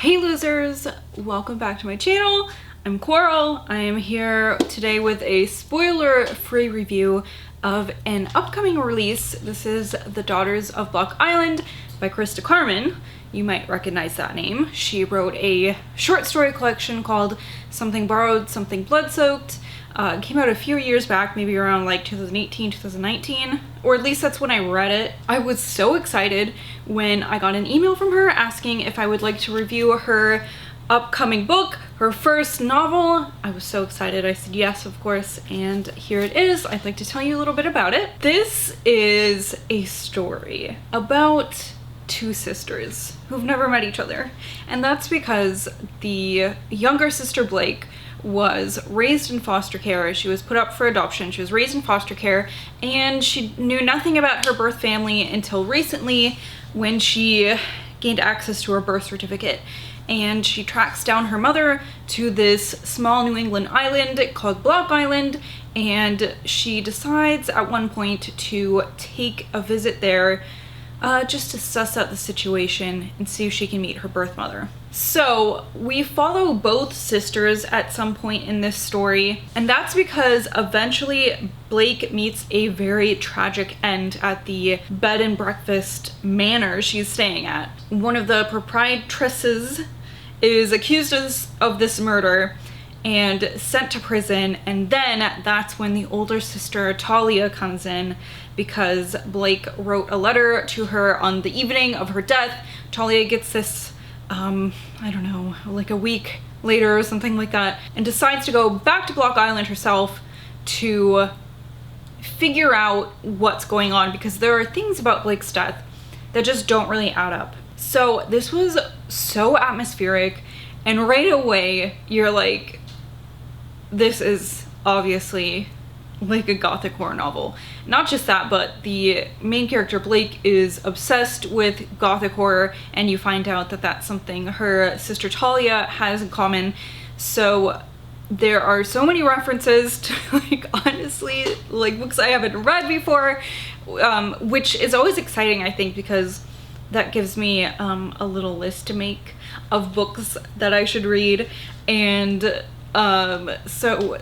Hey losers, welcome back to my channel. I'm Coral. I am here today with a spoiler-free review of an upcoming release. This is The Daughters of Block Island by Christa Carmen. You might recognize that name. She wrote a short story collection called Something Borrowed, Something Blood-Soaked. It came out a few years back, maybe around like 2018, 2019, or at least that's when I read it. I was so excited when I got an email from her asking if I would like to review her upcoming book, her first novel. I was so excited. I said yes, of course, and here it is. I'd like to tell you a little bit about it. This is a story about two sisters who've never met each other, and that's because the younger sister, Blake, was raised in foster care. She was put up for adoption. She was raised in foster care, and she knew nothing about her birth family until recently when she gained access to her birth certificate. And she tracks down her mother to this small New England island called Block Island, and she decides at one point to take a visit there just to suss out the situation and see if she can meet her birth mother. So we follow both sisters at some point in this story, and that's because eventually Blake meets a very tragic end at the bed and breakfast manor she's staying at. One of the proprietresses is accused of this murder and sent to prison, and then that's when the older sister Talia comes in, because Blake wrote a letter to her on the evening of her death. Talia gets this I don't know, like a week later or something like that, and decides to go back to Block Island herself to figure out what's going on, because there are things about Blake's death that just don't really add up. So this was so atmospheric, and right away you're like, this is obviously like a gothic horror novel. Not just that, but the main character Blake is obsessed with gothic horror, and you find out that that's something her sister Talia has in common. So there are so many references to, like, honestly, like books I haven't read before, which is always exciting, I think, because that gives me a little list to make of books that I should read. And so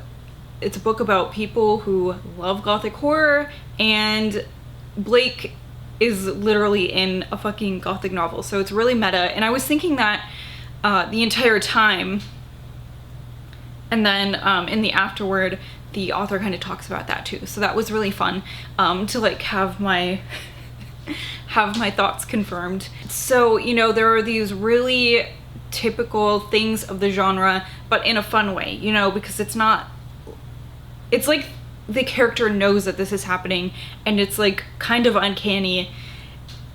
it's a book about people who love gothic horror, and Blake is literally in a fucking gothic novel, so it's really meta. And I was thinking that the entire time, and then in the afterword the author kind of talks about that too, so that was really fun to like have my thoughts confirmed. So, you know, there are these really typical things of the genre, but in a fun way, you know, because it's like the character knows that this is happening, and it's like kind of uncanny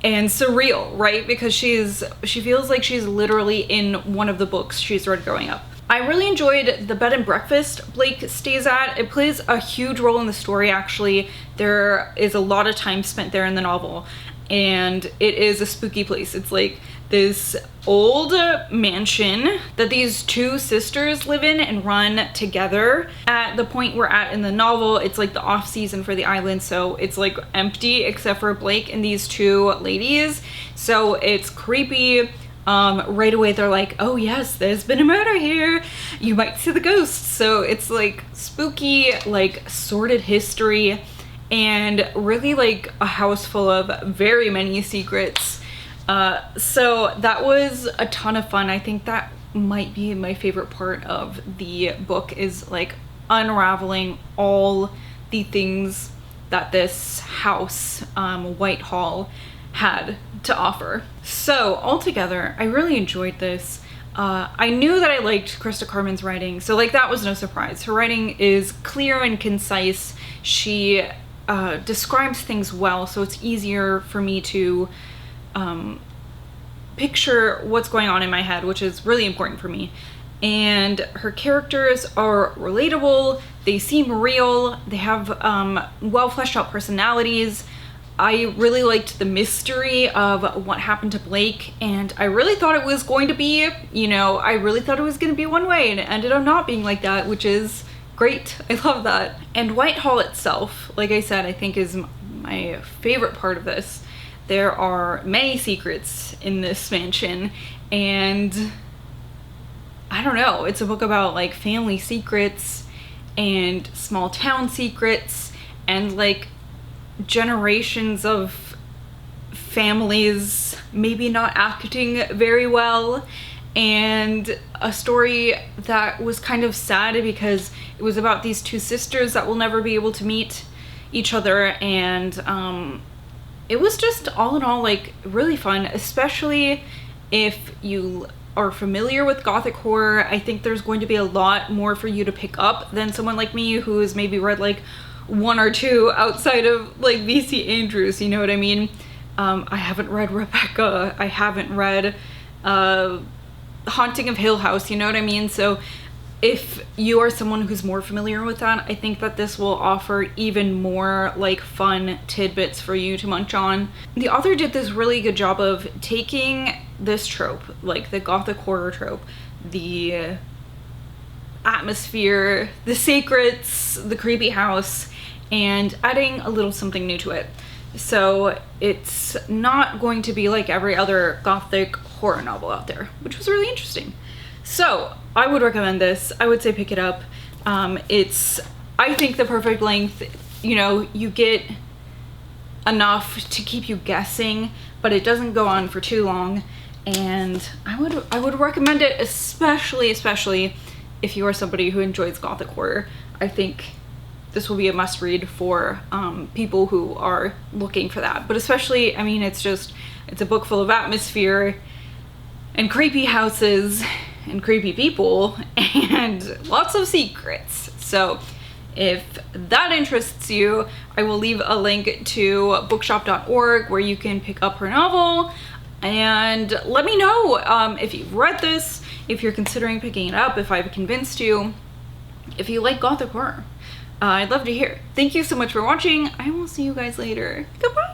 and surreal, right? Because she feels like she's literally in one of the books she's read growing up. I really enjoyed the bed and breakfast Blake stays at. It plays a huge role in the story, actually. There is a lot of time spent there in the novel, and it is a spooky place. It's like this old mansion that these two sisters live in and run together. At the point we're at in the novel, it's like the off season for the island, so it's like empty except for Blake and these two ladies. So it's creepy. Right away they're like, oh yes, there's been a murder here, you might see the ghosts. So it's like spooky, like sordid history, and really like a house full of very many secrets. So that was a ton of fun. I think that might be my favorite part of the book, is like unraveling all the things that this house, Whitehall, had to offer. So altogether, I really enjoyed this. I knew that I liked Christa Carmen's writing, so like that was no surprise. Her writing is clear and concise. She describes things well, so it's easier for me to picture what's going on in my head, which is really important for me. And her characters are relatable, they seem real, they have well fleshed out personalities. I really liked the mystery of what happened to Blake, and I really thought it was going to be, you know, I really thought it was going to be one way, and it ended up not being like that, which is great. I love that. And Whitehall itself, like I said, I think is my favorite part of this. There are many secrets in this mansion, and I don't know, it's a book about like family secrets and small town secrets and like generations of families maybe not acting very well, and a story that was kind of sad because it was about these two sisters that will never be able to meet each other. And it was just all in all like really fun, especially if you are familiar with gothic horror. I think there's going to be a lot more for you to pick up than someone like me who has maybe read like one or two outside of like VC Andrews, you know what I mean? I haven't read Rebecca, I haven't read Haunting of Hill House, you know what I mean? So if you are someone who's more familiar with that, I think that this will offer even more like fun tidbits for you to munch on. The author did this really good job of taking this trope, like the gothic horror trope, the atmosphere, the secrets, the creepy house, and adding a little something new to it. So it's not going to be like every other gothic horror novel out there, which was really interesting. So I would recommend this. I would say pick it up. It's, I think, the perfect length. You know, you get enough to keep you guessing, but it doesn't go on for too long. And I would recommend it, especially if you are somebody who enjoys gothic horror. I think this will be a must read for people who are looking for that. But especially, I mean, it's a book full of atmosphere and creepy houses and creepy people and lots of secrets. So if that interests you, I will leave a link to bookshop.org where you can pick up her novel. And let me know if you've read this, if you're considering picking it up, if I've convinced you, if you like gothic horror. I'd love to hear. Thank you so much for watching. I will see you guys later. Goodbye.